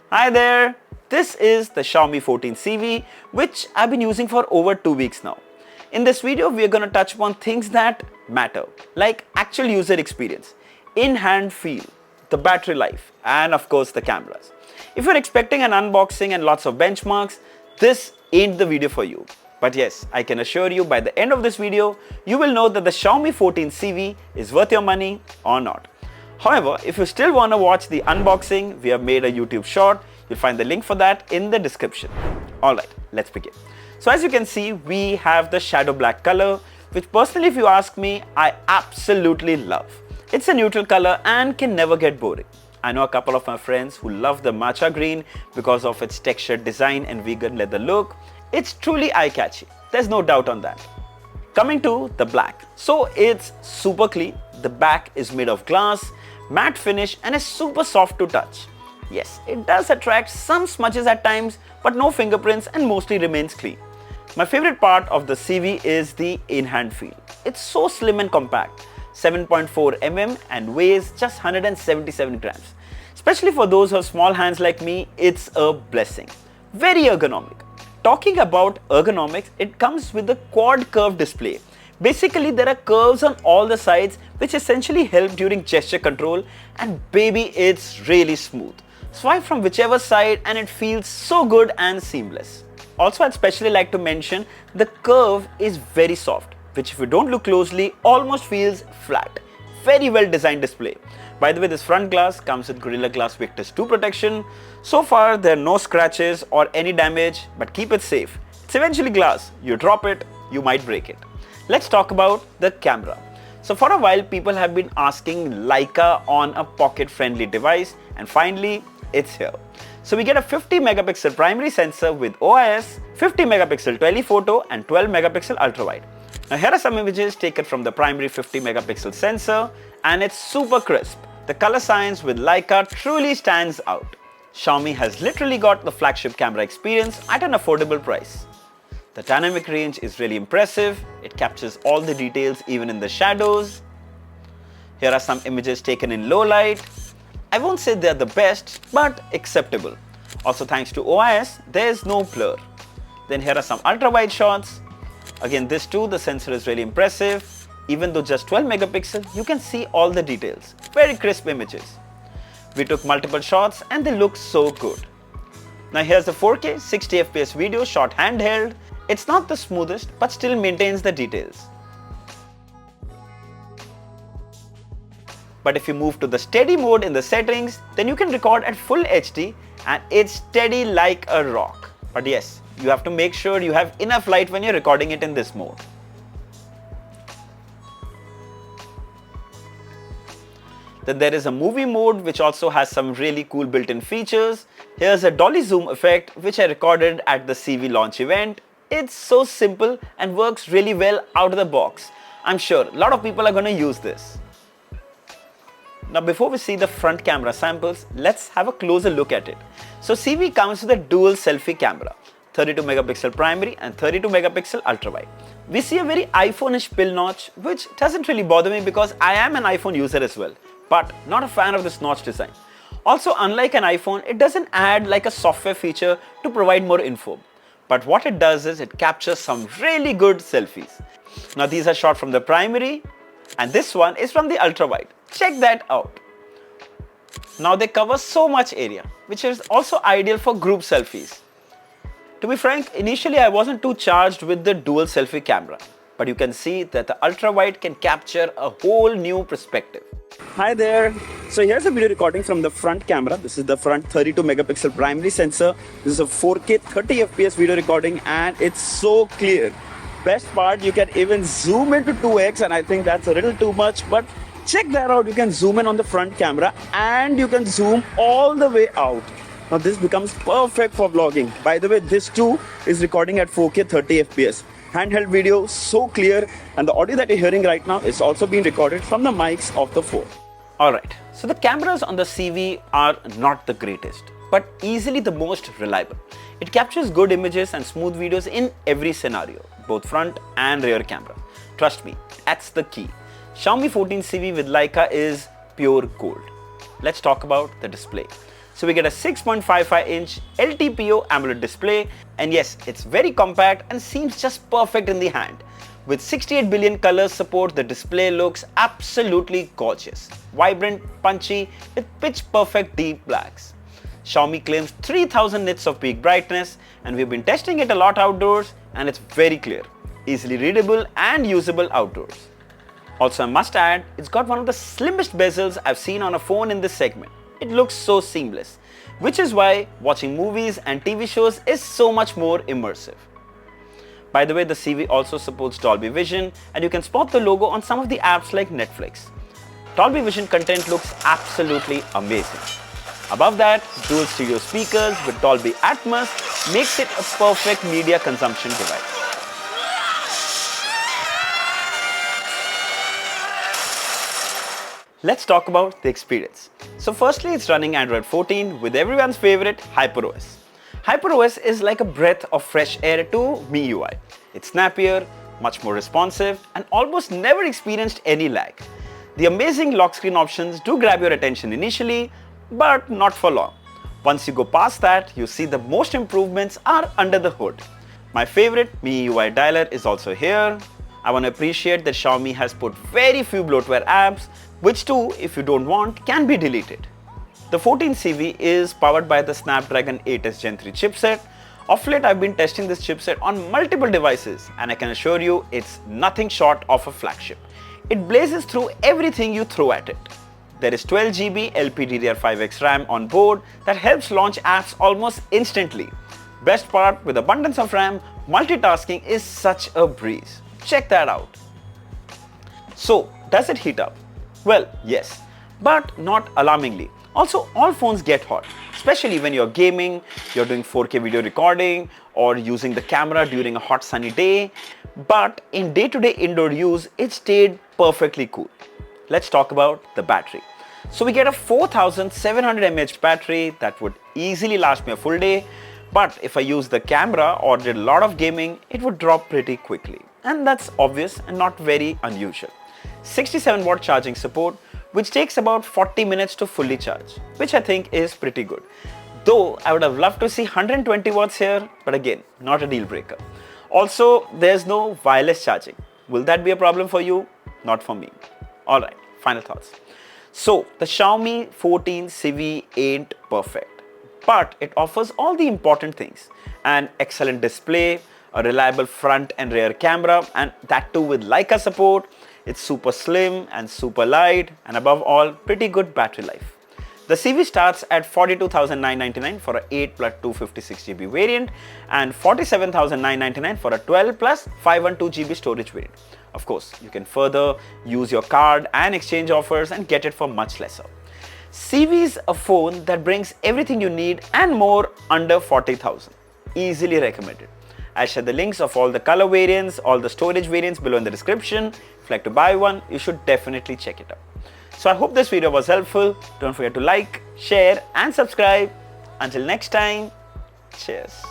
Hi there, this is the Xiaomi 14 CV which I've been using for over 2 weeks now. In this video we are going to touch upon things that matter like actual user experience, in-hand feel, the battery life and of course the cameras. If you're expecting an unboxing and lots of benchmarks, this ain't the video for you. But yes, I can assure you by the end of this video, you will know that the Xiaomi 14 CV is worth your money or not. However, if you still want to watch the unboxing, we have made a YouTube short. You'll find the link for that in the description. Alright, let's begin. So as you can see, we have the shadow black color, which personally if you ask me, I absolutely love. It's a neutral color and can never get boring. I know a couple of my friends who love the Macha Green because of its textured design and vegan leather look. It's truly eye-catchy, there's no doubt on that. Coming to the black. So it's super clean, the back is made of glass, matte finish and is super soft to touch. Yes, it does attract some smudges at times, but no fingerprints and mostly remains clean. My favorite part of the CV is the in-hand feel. It's so slim and compact, 7.4 mm and weighs just 177 grams. Especially for those who have small hands like me, it's a blessing. Very ergonomic. Talking about ergonomics, it comes with the quad curve display. Basically, there are curves on all the sides which essentially help during gesture control, and baby, it's really smooth. Swipe from whichever side and it feels so good and seamless. Also, I'd especially like to mention the curve is very soft, which if you don't look closely almost feels flat. Very well designed display. By the way, this front glass comes with Gorilla Glass Victus 2 protection. So far there are no scratches or any damage, but keep it safe. It's eventually glass. You drop it, you might break it. Let's talk about the camera. So for a while people have been asking Leica on a pocket friendly device, and finally it's here. So we get a 50 megapixel primary sensor with OIS, 50 megapixel telephoto and 12 megapixel ultrawide. Now here are some images taken from the primary 50 megapixel sensor and it's super crisp. The color science with Leica truly stands out. Xiaomi has literally got the flagship camera experience at an affordable price. The dynamic range is really impressive. It captures all the details even in the shadows. Here are some images taken in low light. I won't say they're the best, but acceptable. Also thanks to OIS, there's no blur. Then here are some ultra-wide shots. Again, this too, the sensor is really impressive. Even though just 12 megapixel, you can see all the details. Very crisp images. We took multiple shots and they look so good. Now here's the 4K 60 FPS video shot handheld. It's not the smoothest, but still maintains the details. But if you move to the steady mode in the settings, then you can record at full HD and it's steady like a rock. But yes, you have to make sure you have enough light when you're recording it in this mode. Then there is a movie mode which also has some really cool built-in features. Here's a dolly zoom effect which I recorded at the CV launch event. It's so simple and works really well out of the box. I'm sure a lot of people are going to use this. Now before we see the front camera samples, let's have a closer look at it. So CV comes with a dual selfie camera, 32 megapixel primary and 32 megapixel ultrawide. We see a very iPhone-ish pill notch, which doesn't really bother me because I am an iPhone user as well, but not a fan of this notch design. Also, unlike an iPhone, it doesn't add like a software feature to provide more info. But what it does is it captures some really good selfies. Now these are shot from the primary and this one is from the ultrawide. Check that out. Now they cover so much area, which is also ideal for group selfies. To be frank, initially I wasn't too charged with the dual selfie camera, but you can see that the ultrawide can capture a whole new perspective. Hi there. So here's a video recording from the front camera. This is the front 32 megapixel primary sensor. This is a 4K 30 FPS video recording and it's so clear. Best part, you can even zoom into 2x and I think that's a little too much, but check that out. You can zoom in on the front camera and you can zoom all the way out. Now this becomes perfect for vlogging. By the way, this too is recording at 4K 30 FPS. Handheld video, so clear, and the audio that you're hearing right now is also being recorded from the mics of the phone. Alright, so the cameras on the CV are not the greatest, but easily the most reliable. It captures good images and smooth videos in every scenario, both front and rear camera. Trust me, that's the key. Xiaomi 14 CV with Leica is pure gold. Let's talk about the display. So we get a 6.55-inch LTPO AMOLED display, and yes, it's very compact and seems just perfect in the hand. With 68 billion colors support, the display looks absolutely gorgeous, vibrant, punchy, with pitch-perfect deep blacks. Xiaomi claims 3000 nits of peak brightness, and we've been testing it a lot outdoors, and it's very clear, easily readable and usable outdoors. Also, I must add, it's got one of the slimmest bezels I've seen on a phone in this segment. It looks so seamless, which is why watching movies and TV shows is so much more immersive. By the way, the Civi also supports Dolby Vision, and you can spot the logo on some of the apps like Netflix. Dolby Vision content looks absolutely amazing. Above that, dual stereo speakers with Dolby Atmos makes it a perfect media consumption device. Let's talk about the experience. So firstly, it's running Android 14 with everyone's favorite HyperOS. HyperOS is like a breath of fresh air to MIUI. It's snappier, much more responsive, and almost never experienced any lag. The amazing lock screen options do grab your attention initially, but not for long. Once you go past that, you see the most improvements are under the hood. My favorite MIUI dialer is also here. I want to appreciate that Xiaomi has put very few bloatware apps, which too, if you don't want, can be deleted. The 14 Civi is powered by the Snapdragon 8s Gen 3 chipset. Of late, I've been testing this chipset on multiple devices, and I can assure you it's nothing short of a flagship. It blazes through everything you throw at it. There is 12 GB LPDDR5X RAM on board that helps launch apps almost instantly. Best part, with abundance of RAM, multitasking is such a breeze. Check that out. So, does it heat up? Well, yes, but not alarmingly. Also, all phones get hot, especially when you're gaming, you're doing 4K video recording, or using the camera during a hot sunny day. But in day-to-day indoor use, it stayed perfectly cool. Let's talk about the battery. So we get a 4700 mAh battery that would easily last me a full day. But if I use the camera or did a lot of gaming, it would drop pretty quickly. And that's obvious and not very unusual. 67 watt charging support, which takes about 40 minutes to fully charge, which I think is pretty good. Though I would have loved to see 120 watts here, but again, not a deal breaker. Also, there's no wireless charging. Will that be a problem for you? Not for me. Alright, final thoughts. So, the Xiaomi 14 Civi ain't perfect, but it offers all the important things. An excellent display, a reliable front and rear camera, and that too with Leica support. It's super slim and super light, and above all, pretty good battery life. The Civi starts at 42,999 for a 8 plus 256 GB variant and 47,999 for a 12 plus 512 GB storage variant. Of course, you can further use your card and exchange offers and get it for much lesser. Civi is a phone that brings everything you need and more under 40,000. Easily recommended. I'll share the links of all the color variants, all the storage variants below in the description. If you'd like to buy one, you should definitely check it out. So I hope this video was helpful. Don't forget to like, share and subscribe. Until next time, cheers.